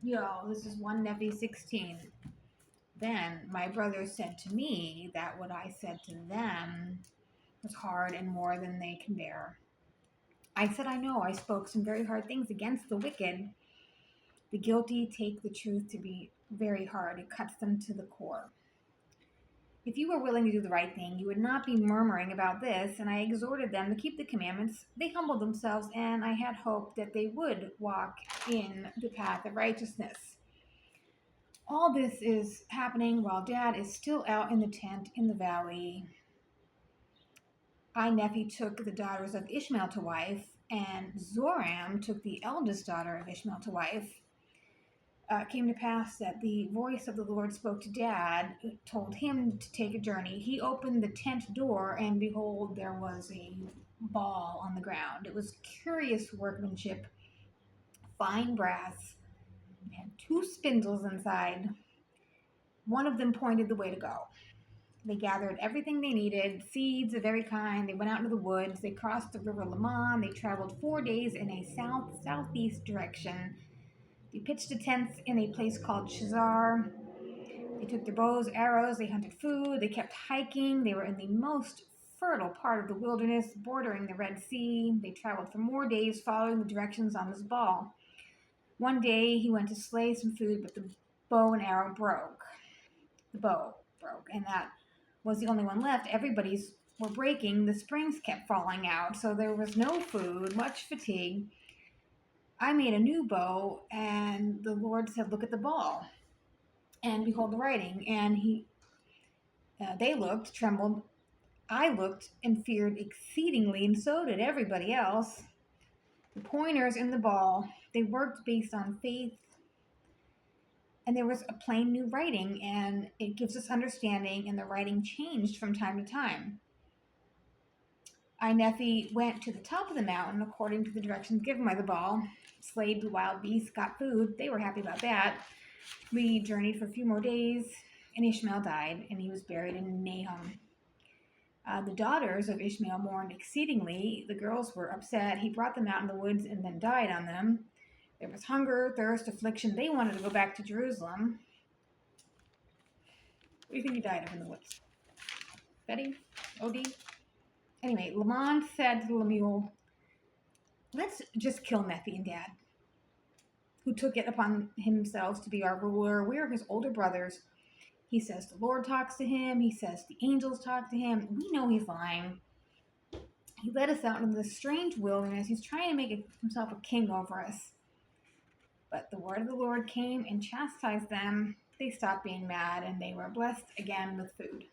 This is 1 Nephi 16. Then my brothers said to me that what I said to them was hard and more than they can bear. I said, I know I spoke some very hard things against the wicked. The guilty take the truth to be very hard. It cuts them to the core. If you were willing to do the right thing, you would not be murmuring about this, and I exhorted them to keep the commandments. They humbled themselves, and I had hoped that they would walk in the path of righteousness. All this is happening while Dad is still out in the tent in the valley. I, nephew, took the daughters of Ishmael to wife, and Zoram took the eldest daughter of Ishmael to wife. It came to pass that the voice of the Lord spoke to Dad, told him to take a journey. He opened the tent door, and behold, there was a ball on the ground. It was curious workmanship, fine brass, it had two spindles inside. One of them pointed the way to go. They gathered everything they needed, seeds of every kind. They went out into the woods. They crossed the river Lamon. They traveled 4 days in a south-southeast direction. They pitched the tents in a place called Shazar. They took their bows, arrows. They hunted food. They kept hiking. They were in the most fertile part of the wilderness, bordering the Red Sea. They traveled for more days, following the directions on this ball. One day, he went to slay some food, but the bow and arrow broke. The bow broke, and that was the only one left. Everybody's were breaking. The springs kept falling out, so there was no food, much fatigue. I made a new bow, and the Lord said, "Look at the ball, and behold the writing." And they looked, trembled. I looked and feared exceedingly, and so did everybody else. The pointers in the ball, they worked based on faith, and there was a plain new writing, and it gives us understanding, and the writing changed from time to time. I, nephi, went to the top of the mountain according to the directions given by the ball, slayed the wild beasts, got food. They were happy about that. We journeyed for a few more days, and Ishmael died, and he was buried in Nahum. The daughters of Ishmael mourned exceedingly. The girls were upset. He brought them out in the woods and then died on them. There was hunger, thirst, affliction. They wanted to go back to Jerusalem. What do you think he died of in the woods? Betty? OD? Anyway, Lamont said to Lemuel, "Let's just kill Nephi and Dad, who took it upon himself to be our ruler. We're his older brothers." He says the Lord talks to him. He says the angels talk to him. We know he's lying. He led us out into this strange wilderness. He's trying to make himself a king over us. But the word of the Lord came and chastised them. They stopped being mad, and they were blessed again with food.